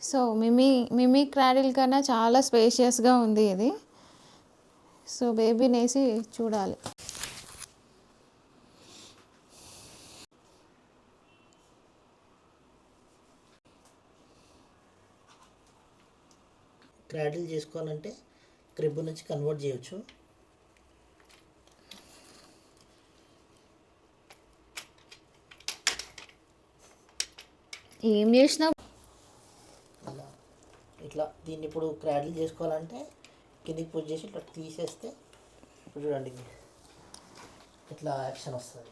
So మిమీ cradle కన్నా చాలా స్పేషియస్గా ఉంది ఇది. సో బేబీని వేసి చూడాలి. క్రాడిల్ చేసుకోవాలంటే క్రిబ్ నుంచి కన్వర్ట్ చేయొచ్చు. ఏం చేసినా ఇలా ఇట్లా దీన్ని ఇప్పుడు క్రాడిల్ చేసుకోవాలంటే కిందికి పుష్ చేసి ఇట్లా తీసేస్తే ఇప్పుడు చూడండి ఇట్లా యాక్షన్ వస్తుంది.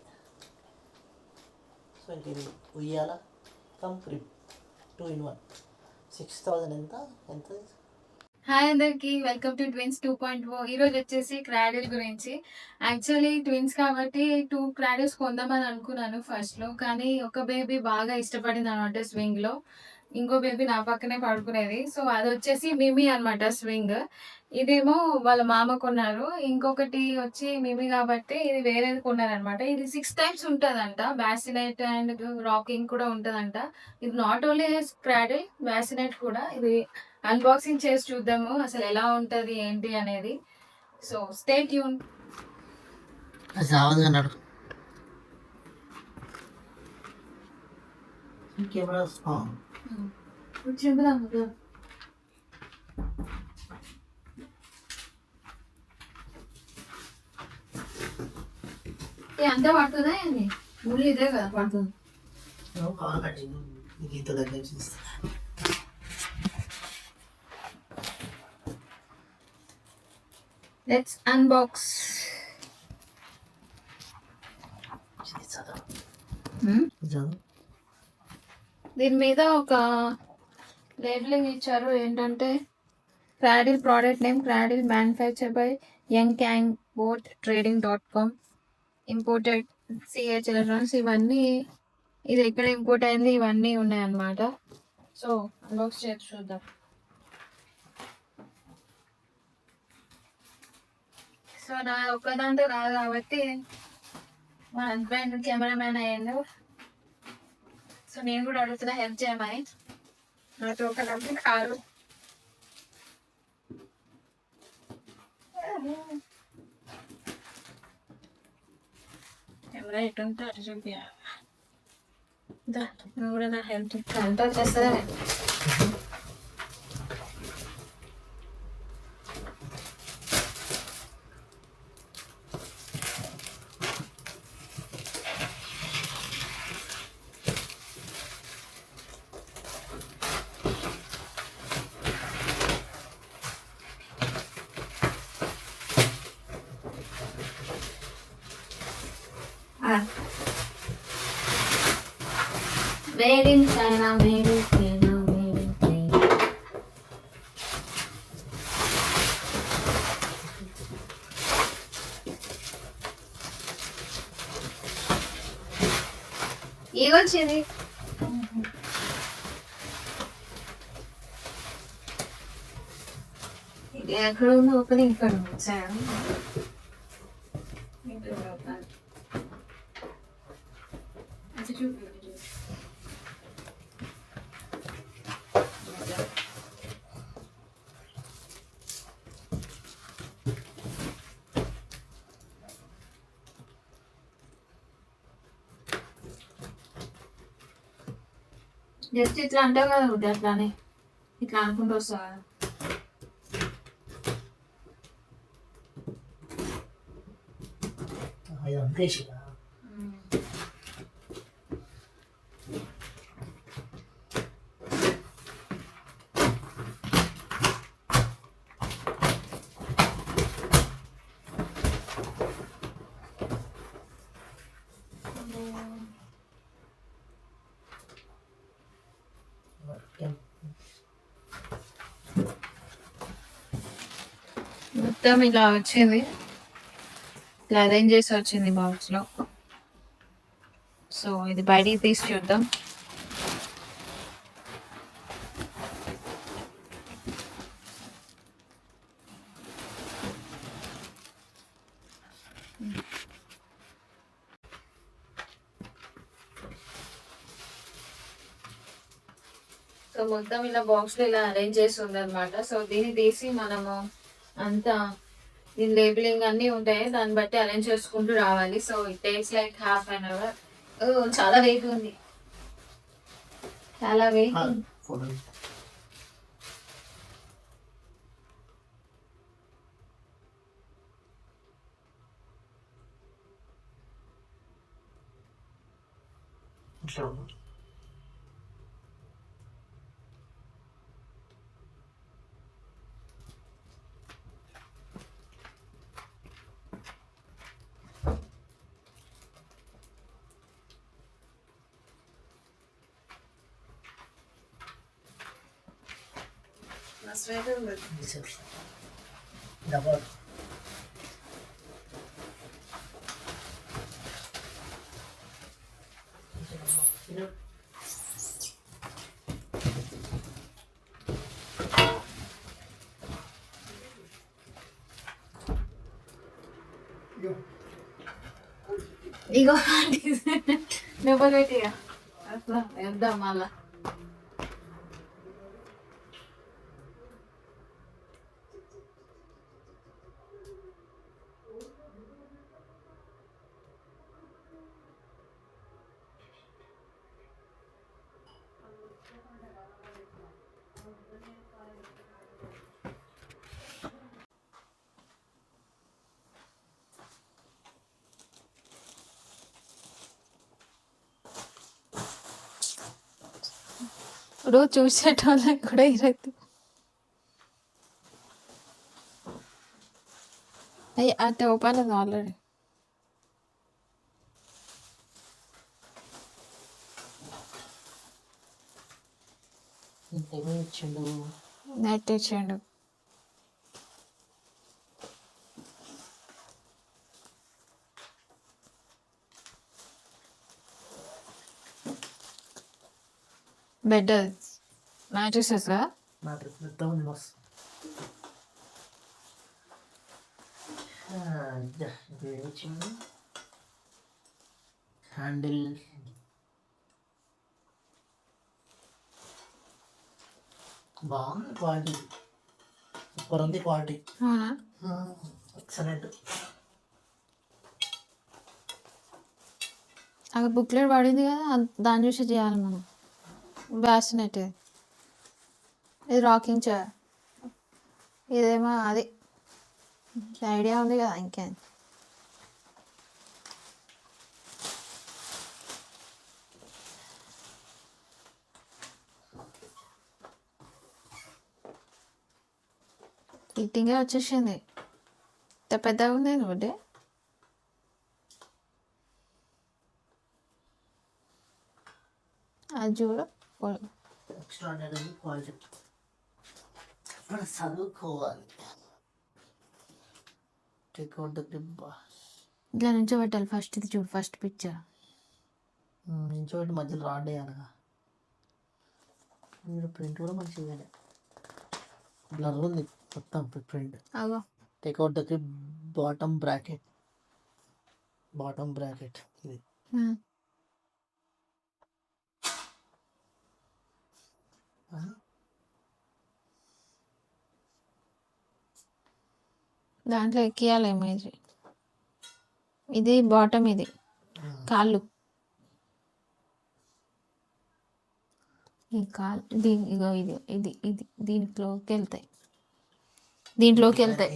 సో ఇంక ఇది ఉయ్యాల కమ్ క్రిబ్ 2 in 1 6000 ఎంత. హాయ్ అందరికి, వెల్కమ్ టు ట్విన్స్ 2.0. ఈరోజు వచ్చేసి క్రాడిల్ గురించి. యాక్చువల్లీ ట్విన్స్ కాబట్టి 2 క్రాడిల్స్ కొందామని అనుకున్నాను ఫస్ట్లో, కానీ ఒక బేబీ బాగా ఇష్టపడింది అనమాట స్వింగ్లో. ఇంకో బేబీ నా పక్కనే పడుకునేది. సో అది వచ్చేసి మిమీ అనమాట స్వింగ్. ఇదేమో వాళ్ళ మామ కొన్నారు. ఇంకొకటి వచ్చి మిమీ కాబట్టి ఇది వేరేది కొన్నారనమాట. ఇది 6 times ఉంటుందంట, బ్యాసినెట్ అండ్ రాకింగ్ కూడా ఉంటుందంట. ఇది నాట్ ఓన్లీ క్రాడిల్, బ్యాసినెట్ కూడా. ఇది అన్బాక్సింగ్ చేసి చూద్దాము అసలు ఎలా ఉంటుంది ఏంటి అనేది. So stay tune. అన్నాడు కెమెరా చెబుదాం. అంతా పడుతుందా ఏంటి? ముళ్ళు ఇదే కదా పడుతుంది. గీత దగ్గర చూస్తా. Let's unbox. దీని మీద ఒక లేబులింగ్ ఇచ్చారు. ఏంటంటే cradle product name, cradle manufacture by youngcangboattrading.com, imported CH electronics. ఇవన్నీ ఇది ఎక్కడ ఇంపోర్ట్ అయింది ఇవన్నీ ఉన్నాయన్నమాట. సో అన్బాక్స్ చేసి చూద్దాం. సో నా ఒక్కదాంతో రాదు కాబట్టి మా హస్బెండ్ కెమెరామ్యాన్ అయ్యాను. సో నేను కూడా అడుగుతున్నా హెల్ప్ చేయమని. నాతో ఒక నమ్మి కారు. కెమెరా ఎటుంటే అటు చూపించాలి. నువ్వు కూడా నా హెల్ప్ అంతా చేస్తారా? Made in China, made in China, made in China. ఏమొచ్చింది? ఇది ఎక్కడ ఉంది? ఓపెనింగ్ ఇక్కడ వచ్చాను. జస్ట్ ఇట్లా అంటావు కదా బుద్ధి, అట్లానే ఇట్లా అనుకుంటూ వస్తా కదా. మొత్తం ఇలా వచ్చింది, ఇలా అరేంజ్ చేసి వచ్చింది బాక్స్లో. సో ఇది బయటికి తీసి చూద్దాం. సో మొత్తం ఇలా బాక్స్లో ఇలా అరేంజ్ చేసి ఉందన్నమాట. సో దీన్ని తీసి మనము అంతా దీని లేబులింగ్ అన్నీ ఉంటాయి, దాన్ని బట్టి అరేంజ్ చేసుకుంటూ రావాలి. So it takes like half an hour. చాలా వెయిట్ ఉంది, చాలా వెయిట్ ఉంది. డబల్ ఇగో నెంబర్ పెట్టిగా అట్లా వేద్దాం మళ్ళా. ఇప్పుడు చూసేటోళ్ళకి కూడా ఇరద్దు. అయ్యి అంటే ఓపెన్ ఉంది ఆల్రెడీ. ఇచ్చిండు నెట్ ఇచ్చిండు. బెడ్ మ్యాట్రిసెస్గా మ్యాట్రిక్స్ మొత్తం ఉంది మస్తు. ఇచ్చిండు హ్యాండిల్ బాగుంది, క్వాలిటీ సూపర్ ఉంది, క్వాలిటీ అవునా? ఎక్సలెంట్. అక్కడ బుక్లెట్ పడింది కదా, దాన్ని చూసి చేయాలి మనం. బ్యాసినెట్ ఇది రాకింగ్ చైర్, ఇదేమో అది ఐడియా ఉంది కదా ఇంకేం. ఫిట్టింగే వచ్చేసింది, ఇంత పెద్దగా ఉంది ఒకటి. అది చూడు ఎక్స్ట్రాడినరీ క్వాలిటీ. ఇప్పుడు చదువుకోవాలి. Take out the grip. ఇట్లా నుంచో పెట్టాలి ఫస్ట్. ఇది చూడు ఫస్ట్ పిక్చర్ నుంచోటి మధ్యలో రాడ్ వేయాలిగా. మీరు ప్రింట్ కూడా మంచిగా బ్లర్ ఉంది మొత్తం ప్రింట్. అగో take out the grip bottom bracket. Bottom bracket ఇది దాంట్లో ఎక్కియాలి ఇమేజ్. ఇది బాటమ్, ఇది కాళ్ళు, ఈ కాళ్ళు ఇగో ఇది ఇది ఇది దీంట్లోకి వెళ్తాయి, దీంట్లోకి వెళ్తాయి.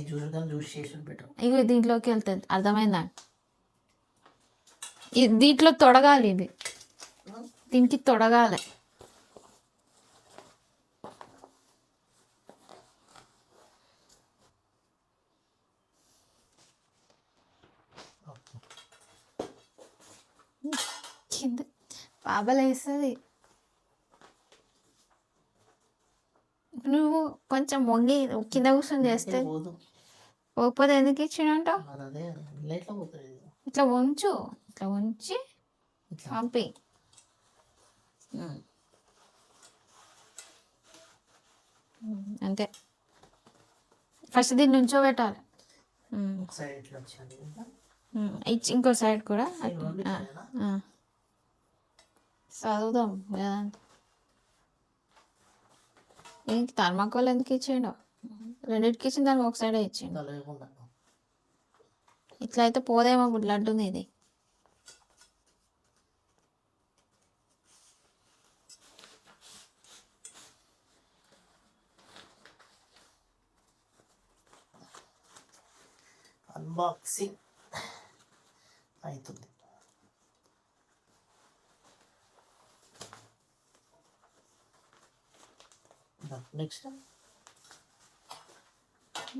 ఇగో దీంట్లోకి వెళ్తాయి, అర్థమైందా? ఇది దీంట్లో తొడగాలి, ఇది దీనికి తొడగాలి. కింద బాబలు వేస్తుంది. నువ్వు కొంచెం వంగి కింద కూర్చొని చేస్తే పోకపోతే ఎందుకు ఇచ్చినంటావు? ఇట్లా వంచు, ఇట్లా వంచి పంపి. అంతే. ఫస్ట్ దీన్ని నుంచో పెట్టాలి, ఇంకో సైడ్ కూడా. చదువుదాం లేదంటే ఏంటి థర్మాకోల్ ఎందుకు ఇచ్చిండు? రెండింటికి ఇచ్చిన దానికి ఒక సైడే ఇచ్చిండు. తలగకుండా ఇట్లా అయితే పోదేమో బ్లడ్ ఉంది ఇది. అన్బాక్సింగ్ అవుతుంది.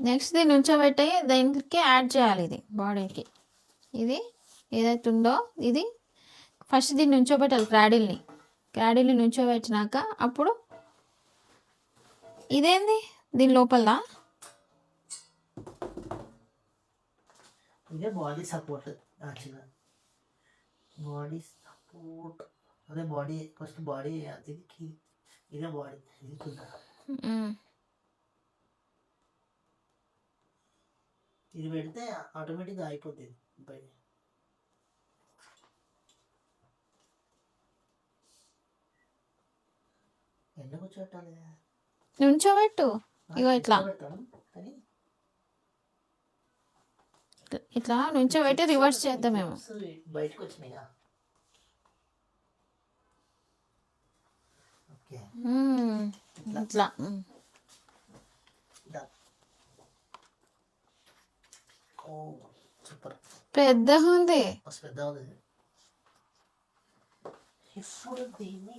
నెక్స్ట్ దీన్ని ఉంచోబెట్టి దీనికి యాడ్ చేయాలి ఇది బాడీకి. ఇది ఏదైతే ఉందో ఇది ఫస్ట్ దీన్ని ఉంచోబెట్టాలి క్రాడిల్ని నుంచోబెట్టినాక అప్పుడు ఇదేంది దీని లోపల ఇదే బాడీ సపోర్ట్. యాక్చువల్గా బాడీ సపోర్ట్ అదే బాడీ ఫస్ట్ బాడీ అది ఇదే బాడీ ఇది పెడితే ఆటోమేటిక్గా అయిపోతుంది బయట. ఎందుకు వచ్చేటాలి నుంచోబెట్టు. ఇగో ఇట్లా కానీ ఇట్లా నుంచోబెట్టి రివర్స్ చేద్దామేమో. బయటకు వచ్చినాయి. ఓకే ఇట్లా సూపర్ పెద్దగా ఉంది. మస్తు పెద్దగా ఉంది. ఇప్పుడు దీన్ని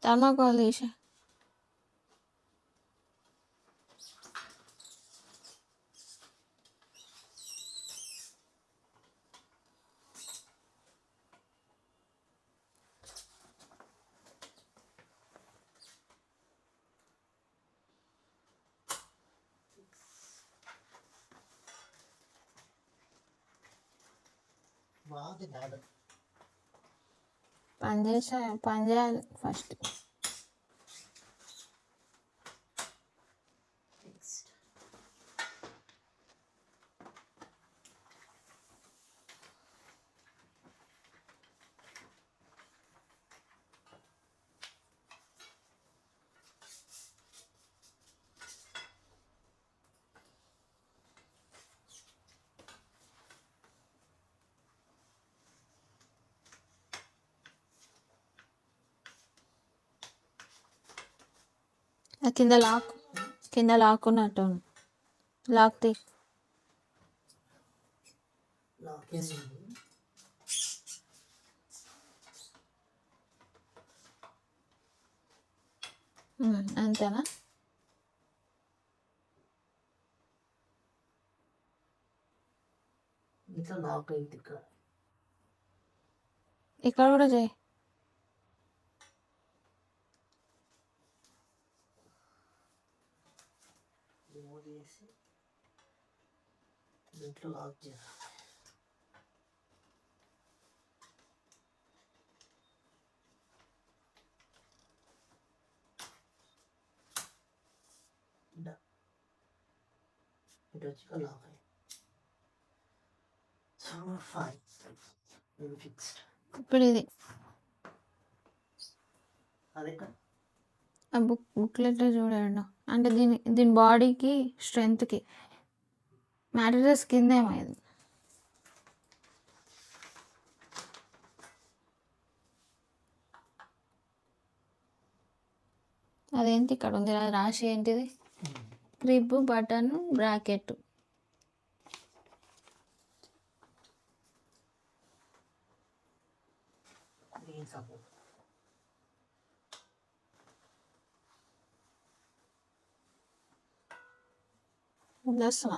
థర్మాకోల్ తీసి బాగుంది. బాగా పని చేయాలి ఫస్ట్. కింద లాక్కున్నట్టు లాక్ తీ. అంతేనా? ఇట్లా లాక్ అయింది. ఇక్కడ కూడా చేయి. చేసి దీంట్లో లాక్ చేయాలి. ఇటు వచ్చి లాక్ అయ్యి సో ఫైన్ ఫిక్స్డ్. ఇప్పుడు ఇది అదే ఆ బుక్లెట్లో చూడండి. అంటే దీని బాడీకి స్ట్రెంగ్త్కి మ్యాట్రెస్ కిందేమో ఇది. అదేంటి ఇక్కడ ఉంది రాశి ఏంటిది? Crib button bracket. సపోర్ట్ వస్తున్నా.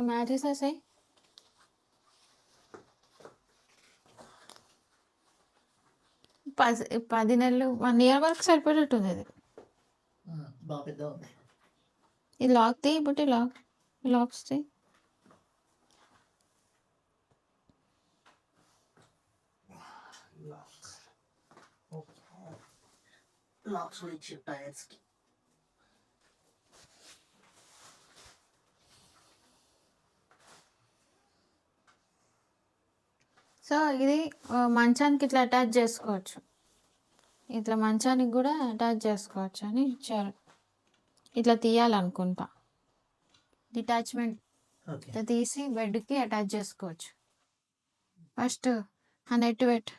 మ్యాట్రెస్ వేసాయి. 10 నెలలు 1 ఇయర్ వరకు సరిపోయేటట్టుంది ఇది. బాగా పెద్ద ఉంది. ఇది లాక్ తీ బుట్టి లాక్స్ తీ. లాక్స్ ఓకే. లాక్స్ కూడా ఇచ్చి టైర్స్కి. సో ఇది మంచానికి ఇట్లా అటాచ్ చేసుకోవచ్చు. ఇట్లా మంచానికి కూడా అటాచ్ చేసుకోవచ్చు అని ఇచ్చారు. ఇట్లా తీయాలనుకుంటా. Detachment okay. ఇట్లా తీసి బెడ్కి అటాచ్ చేసుకోవచ్చు. ఫస్ట్ ఆ నెట్ పెట్టు.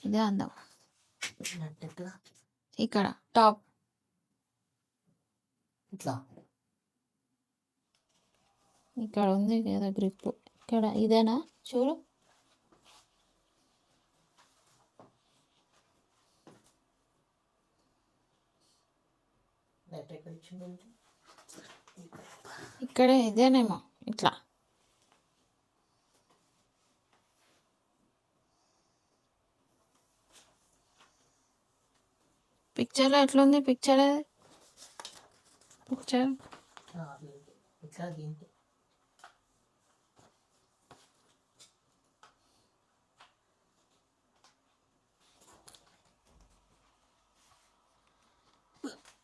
ఇదే అందం. నెట్ ఎక్కడ? ఇక్కడ టాప్ ఇట్లా ఇక్కడ ఉంది కదా గ్రిప్. ఇక్కడ ఇదేనా చూడు. నెట్ ఎక్కడ ఇచ్చింది? ఇక్కడే ఇదేనేమో ఇట్లా. పిక్చర్లో ఎట్లుంది పిక్చర్ ఇట్లా దీంట్లో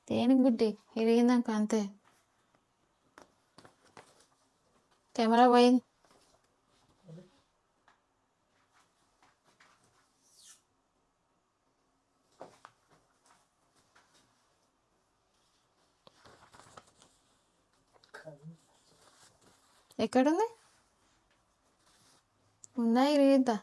దేనికి బుడ్డి ఇరిగిందాక అంతే. కెమెరా పోయింది. ఎక్కడుంది? ఉందా ఇరిగిద్దా?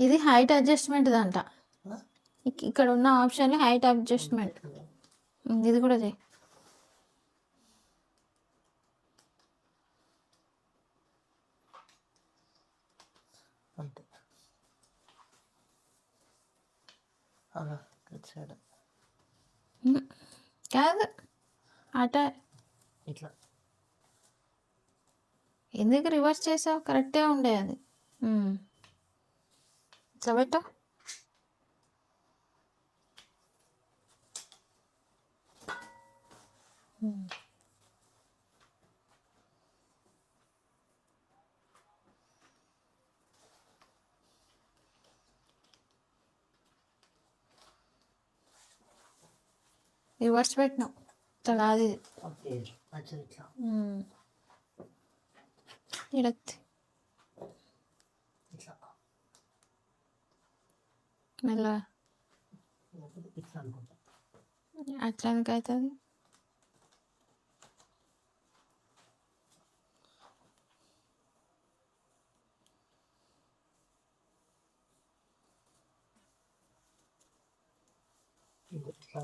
ఇది హైట్ అడ్జస్ట్మెంట్ అంట. ఇక్కడ ఉన్న ఆప్షన్లో హైట్ అడ్జస్ట్మెంట్. ఇది కూడా చేయి. అంతే. అలా సైడ్ కాదు అట ఇట్లా ఎందుకు రివర్స్ చేసావు? కరెక్టే ఉండే అది. ఇట్లా పెట్టు. రివర్స్ పెట్టినావు. ఇట్లా కాదు ఇది. ఓకే. అచ్చా ఇట్లా ఇడక్తి ఇట్లా మెల్ల. ఇట్లా అనుకుంటా. అట్లా ఎందుకు అవుతుంది? ఇట్లా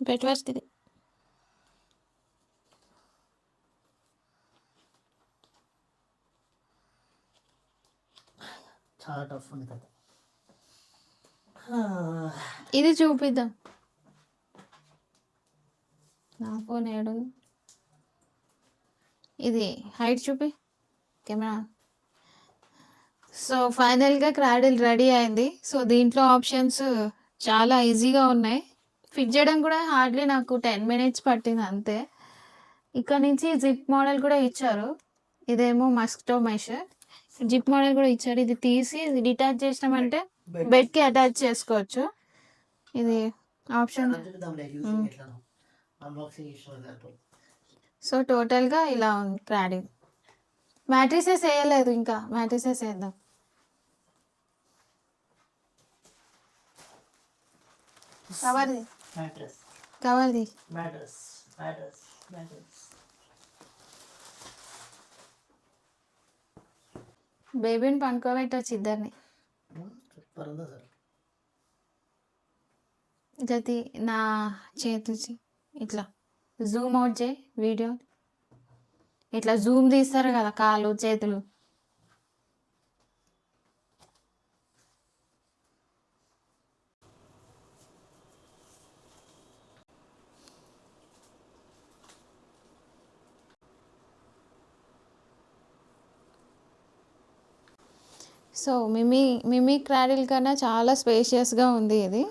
పెట్టవస్తుంది ఇది. చాలా టఫ్ ఉంది కదా. ఇది చూపిద్దాం. నా ఫోన్ ఏడు. ఇది హైట్ చూపి కెమెరా. సో ఫైనల్గా క్రాడిల్ రెడీ అయింది. సో దీంట్లో ఆప్షన్స్ చాలా ఈజీగా ఉన్నాయి. ఫిట్ చేయడం కూడా హార్డ్లీ నాకు 10 minutes పట్టింది అంతే. ఇక్కడ నుంచి జిప్ మోడల్ కూడా ఇచ్చారు. ఇదేమో మస్కిటో మెష్. జిప్ మోడల్ కూడా ఇచ్చారు. ఇది తీసి ఇది డిటాచ్ చేసినామంటే బెడ్కి అటాచ్ చేసుకోవచ్చు. ఇది ఆప్షన్. సో టోటల్గా ఇలా ఉంది క్రాడిల్. మ్యాట్రిసెస్ వేయలేదు ఇంకా. మ్యాట్రిసెస్ వేద్దాం. కవర్ది మ్యాట్రెస్ కవర్ది మ్యాట్రెస్ మ్యాట్రెస్ మ్యాట్రెస్. బేబీని పనుకోబెట్టచ్చు ఇద్దరిని. సూపర్ ఉందా సార్? జతి నా చేతి ఇట్లా జూమ్ అవుట్ చేయి వీడియో. ఇట్లా జూమ్ తీస్తారు కదా కాళ్ళు చేతులు. సో మిమీ క్రాడిల్ కన్నా చాలా స్పేషియస్గా ఉంది ఇది.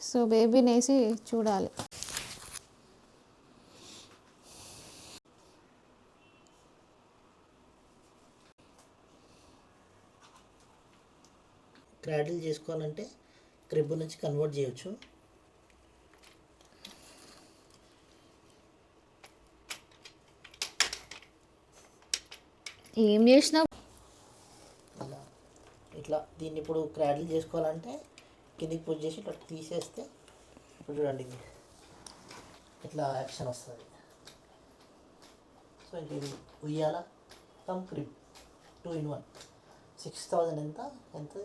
సో బేబీని వేసి చూడాలి. క్రాడిల్ చేసుకోవాలంటే క్రిబ్ నుంచి కన్వర్ట్ చేయొచ్చు. ఏం చేసినా ఇలా ఇట్లా దీన్ని ఇప్పుడు క్రాడిల్ చేసుకోవాలంటే కిందికి పుష్ చేసి ఇట్లా తీసేస్తే ఇప్పుడు చూడండి ఇట్లా యాక్షన్ వస్తుంది. సో ఇంక ఇది ఉయ్యాల కమ్ క్రిబ్ 2 in 1. 6000 ఎంత